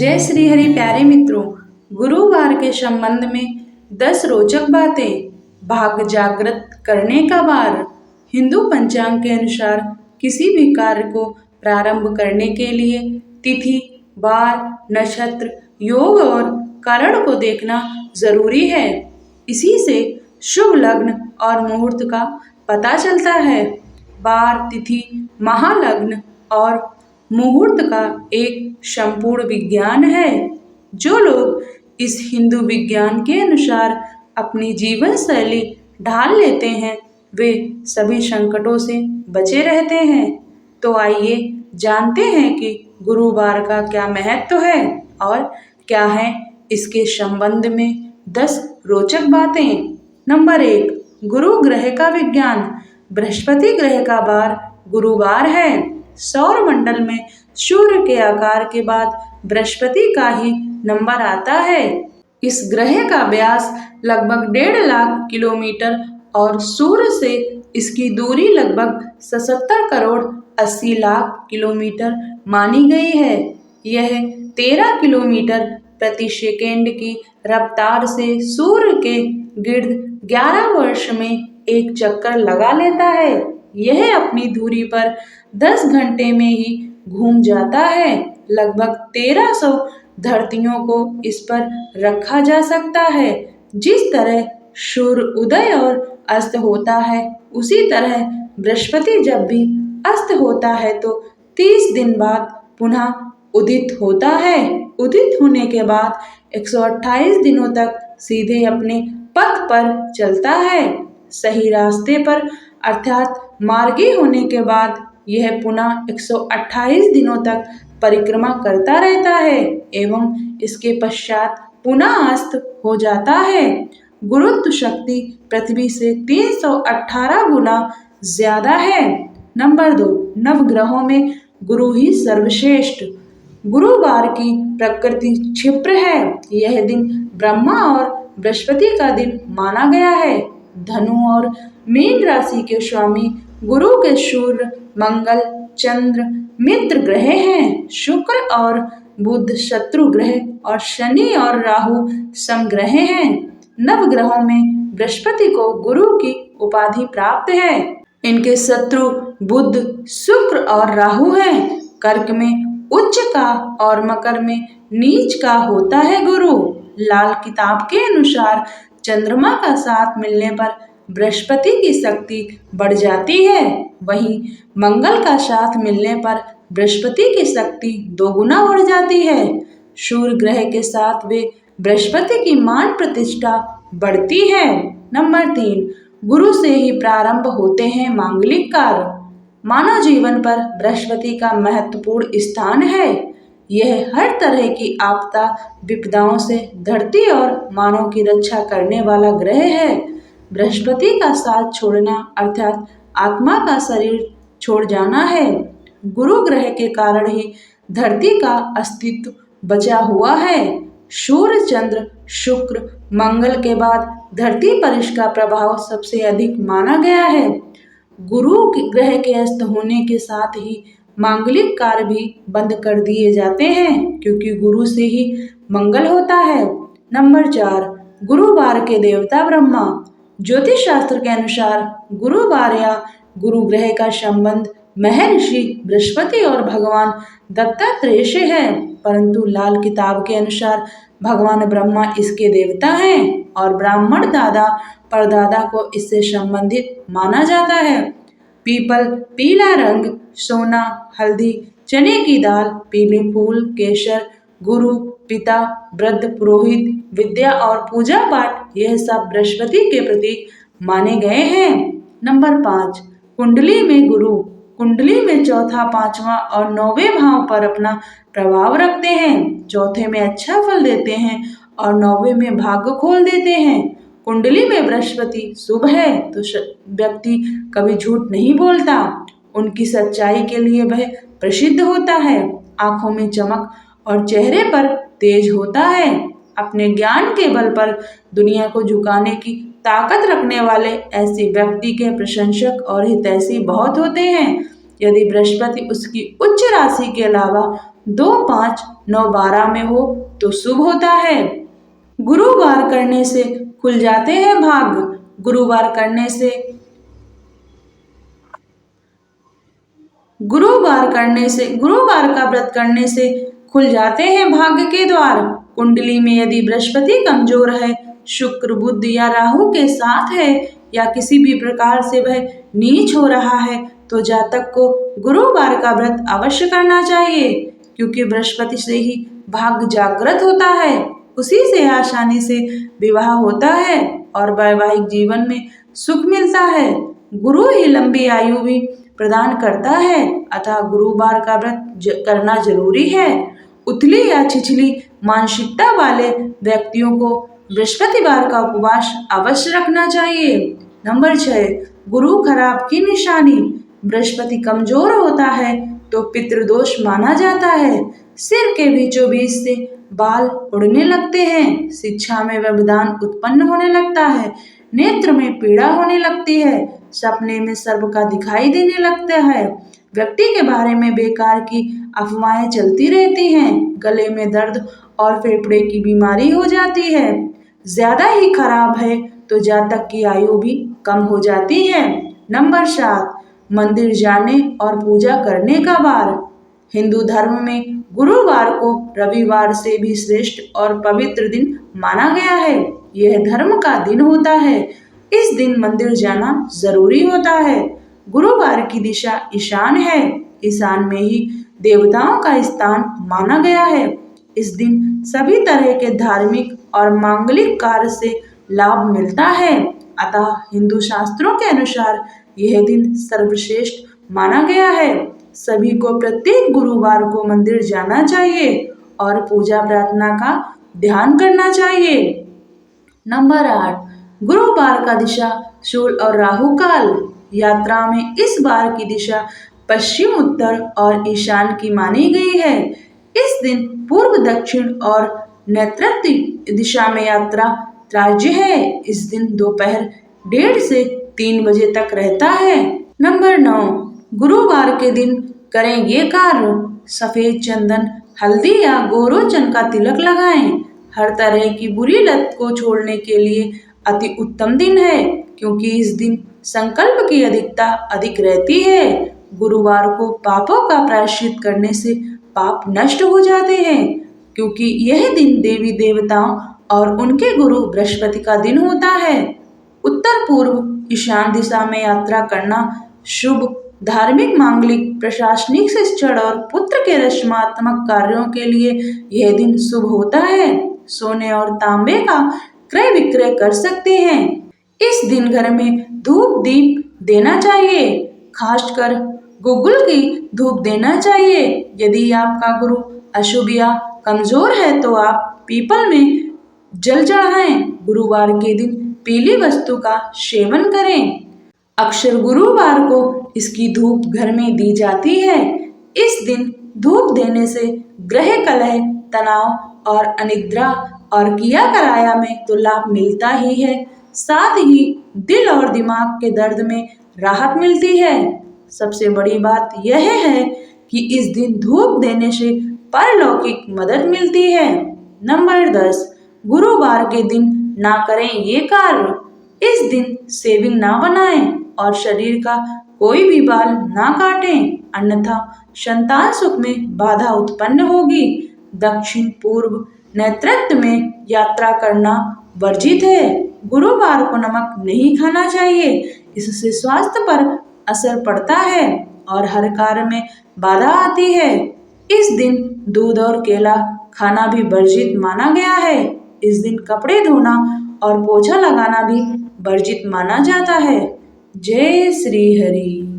जय श्री हरि प्यारे मित्रों, गुरुवार के संबंध में 10 रोचक बातें। भाग्य जागृत करने का वार। हिंदू पंचांग के अनुसार किसी भी कार्य को प्रारंभ करने के लिए तिथि, वार, नक्षत्र, योग और कारण को देखना जरूरी है। इसी से शुभ लग्न और मुहूर्त का पता चलता है। वार, तिथि, महालग्न और मुहूर्त का एक संपूर्ण विज्ञान है। जो लोग इस हिंदू विज्ञान के अनुसार अपनी जीवन शैली ढाल लेते हैं, वे सभी संकटों से बचे रहते हैं। तो आइए जानते हैं कि गुरुवार का क्या महत्व है और क्या है इसके संबंध में 10 रोचक बातें। नंबर 1, गुरु ग्रह का विज्ञान। बृहस्पति ग्रह का वार गुरुवार है। सौर मंडल में सूर्य के आकार के बाद बृहस्पति का ही नंबर आता है। इस ग्रह का व्यास लगभग 1.5 लाख किलोमीटर और सूर्य से इसकी दूरी लगभग 77 करोड़ 80 लाख किलोमीटर मानी गई है। यह 13 किलोमीटर प्रति सेकेंड की रफ्तार से सूर्य के गिर्द 11 वर्ष में एक चक्कर लगा लेता है। यह अपनी धुरी पर 10 घंटे में ही घूम जाता है। लगभग 1300 धरतियों को इस पर रखा जा सकता है। जिस तरह सूर्य उदय और अस्त होता है, उसी तरह बृहस्पति जब भी अस्त होता है तो 30 दिन बाद पुनः उदित होता है। उदित होने के बाद 128 दिनों तक सीधे अपने पथ पर चलता है। सही रास्ते पर अर्थात मार्गी होने के बाद यह पुनः 128 दिनों तक परिक्रमा करता रहता है एवं इसके पश्चात पुनः अस्त हो जाता है। गुरुत्व शक्ति पृथ्वी से 318 गुना ज्यादा है। नंबर 2, नवग्रहों में गुरु ही सर्वश्रेष्ठ। गुरुवार की प्रकृति क्षिप्र है। यह दिन ब्रह्मा और बृहस्पति का दिन माना गया है। धनु और मीन राशि के स्वामी गुरु के सूर्य, मंगल, चंद्र मित्र ग्रह हैं। शुक्र और बुध शत्रु ग्रह और शनि और राहु समग्रह हैं। नवग्रहों में बृहस्पति को गुरु की उपाधि प्राप्त है। इनके शत्रु बुध, शुक्र और राहु हैं। कर्क में उच्च का और मकर में नीच का होता है गुरु। लाल किताब के अनुसार चंद्रमा का साथ मिलने पर बृहस्पति की शक्ति बढ़ जाती है। वहीं मंगल का साथ मिलने पर बृहस्पति की शक्ति 2 गुना बढ़ जाती है। सूर्य ग्रह के साथ वे बृहस्पति की मान प्रतिष्ठा बढ़ती है। नंबर 3, गुरु से ही प्रारंभ होते हैं मांगलिक कार्य। मानव जीवन पर बृहस्पति का महत्वपूर्ण स्थान है। यह हर तरह की आपदा विपदाओं से धरती और मानव की रक्षा करने वाला ग्रह है। बृहस्पति का साथ छोड़ना अर्थात आत्मा का शरीर छोड़ जाना है। गुरु ग्रह के कारण ही धरती का अस्तित्व बचा हुआ है। सूर्य, चंद्र, शुक्र, मंगल के बाद धरती पर इसका प्रभाव सबसे अधिक माना गया है। गुरु ग्रह के अस्त होने के साथ ही मांगलिक कार्य भी बंद कर दिए जाते हैं, क्योंकि गुरु से ही मंगल होता है। नंबर 4, गुरुवार के देवता ब्रह्मा। ज्योतिष शास्त्र के अनुसार गुरुवार या गुरु ग्रह का संबंध महर्षि बृहस्पति और भगवान दत्तात्रेय से है, परंतु लाल किताब के अनुसार भगवान ब्रह्मा इसके देवता हैं और ब्राह्मण दादा परदादा को इससे संबंधित माना जाता है। पीपल, पीला रंग, सोना, हल्दी, चने की दाल, पीले फूल, केसर, गुरु, पिता, वृद्ध, पुरोहित, विद्या और पूजा पाठ, यह सब बृहस्पति के प्रतीक माने गए हैं। नंबर 5, कुंडली में गुरु। कुंडली में चौथा, 5वां और 9वें भाव पर अपना प्रभाव रखते हैं। चौथे में अच्छा फल देते हैं और 9वें में भाग्य खोल देते हैं। कुंडली में बृहस्पति शुभ है तो व्यक्ति कभी झूठ नहीं बोलता। उनकी सच्चाई के लिए वह प्रसिद्ध होता है। आंखों में चमक और चेहरे पर तेज होता है। अपने ज्ञान के बल पर दुनिया को झुकाने की ताकत रखने वाले ऐसे व्यक्ति के प्रशंसक और हितैषी बहुत होते हैं। यदि बृहस्पति उसकी उच्च राशि के अलावा 2, 5, 9, 12 में हो तो शुभ होता है। गुरुवार करने से खुल जाते हैं भाग्य। गुरुवार का व्रत करने से खुल जाते हैं भाग्य के द्वार। कुंडली में यदि बृहस्पति कमजोर है, शुक्र, बुध या राहु के साथ है या किसी भी प्रकार से वह नीच हो रहा है तो जातक को गुरुवार का व्रत अवश्य करना चाहिए, क्योंकि बृहस्पति से ही भाग्य जागृत होता है, उसी से आसानी से विवाह होता है और वैवाहिक जीवन में सुख मिलता है। गुरु ही लंबी आयु भी प्रदान करता है, अतः गुरुवार का व्रत करना जरूरी है। उथली या छिछली मानसिकता वाले व्यक्तियों को बृहस्पतिवार का उपवास अवश्य रखना चाहिए। नंबर 6, गुरु खराब की निशानी। बृहस्पति कमजोर होता है तो पितृदोष माना जाता है। सिर के बीचों बीच से बाल उड़ने लगते हैं, शिक्षा में व्यवधान उत्पन्न होने लगता है, नेत्र में पीड़ा होने लगती है, सपने में सर्प का दिखाई देने लगता है, व्यक्ति के बारे में बेकार की अफवाहें चलती रहती हैं, गले में दर्द और फेफड़े की बीमारी हो जाती है। ज्यादा ही खराब है तो जातक की आयु भी कम हो जाती है। नंबर 7, मंदिर जाने और पूजा करने का वार। हिंदू धर्म में गुरुवार को रविवार से भी श्रेष्ठ और पवित्र दिन माना गया है। यह धर्म का दिन होता है। इस दिन मंदिर जाना जरूरी होता है। गुरुवार की दिशा ईशान है। ईशान में ही देवताओं का स्थान माना गया है। इस दिन सभी तरह के धार्मिक और मांगलिक कार्य से लाभ मिलता है, अतः हिंदू शास्त्रों के अनुसार यह दिन सर्वश्रेष्ठ माना गया है। सभी को प्रत्येक गुरुवार को मंदिर जाना चाहिए और पूजा प्रार्थना का ध्यान करना चाहिए। नंबर 8, गुरुवार का दिशा शूल और राहु काल। यात्रा में इस बार की दिशा पश्चिम, उत्तर और ईशान की मानी गई है। इस दिन पूर्व, दक्षिण और नैऋत्य दिशा में यात्रा त्याज्य है। इस दिन दोपहर 1:30 से 3 बजे तक रहता है। नंबर 9, गुरुवार के दिन करें ये कार्य। सफेद चंदन, हल्दी या गोरोचन का तिलक लगाएं। हर तरह की बुरी लत को छोड़ने के लिए अति उत्तम दिन है, क्योंकि इस दिन संकल्प की अधिकता अधिक रहती है। गुरुवार को पापों का प्रायश्चित करने से पाप नष्ट हो जाते हैं, क्योंकि यह दिन देवी देवताओं और उनके गुरु बृहस्पति का दिन होता है। उत्तर, पूर्व, ईशान दिशा में यात्रा करना शुभ, धार्मिक, मांगलिक, प्रशासनिक शिक्षण और पुत्र के रचनात्मक कार्यों के लिए यह दिन शुभ होता है। सोने और तांबे का क्रय विक्रय कर सकते हैं। इस दिन घर में धूप दीप देना चाहिए, खासकर गुग्गुल की धूप देना चाहिए। यदि आपका गुरु अशुभ या कमजोर है तो आप पीपल में जल चढ़ाएं। गुरुवार के दिन पीली वस्तु का सेवन करें। अक्सर गुरुवार को इसकी धूप घर में दी जाती है। इस दिन धूप देने से ग्रह कलह, तनाव और अनिद्रा और किया कराया में तो लाभ मिलता ही है, साथ ही दिल और दिमाग के दर्द में राहत मिलती है। सबसे बड़ी बात यह है कि इस दिन धूप देने से पारलौकिक मदद मिलती है। नंबर 10, गुरुवार के दिन ना करें ये कार्य। इस दिन शेविंग ना बनाएं और शरीर का कोई भी बाल ना काटें, अन्यथा संतान सुख में बाधा उत्पन्न होगी। दक्षिण, पूर्व, नैऋत्य में यात्रा करना वर्जित है। गुरुवार को नमक नहीं खाना चाहिए, इससे स्वास्थ्य पर असर पड़ता है और हर कार्य में बाधा आती है। इस दिन दूध और केला खाना भी वर्जित माना गया है। इस दिन कपड़े धोना और पोछा लगाना भी वर्जित माना जाता है। जय श्री हरि।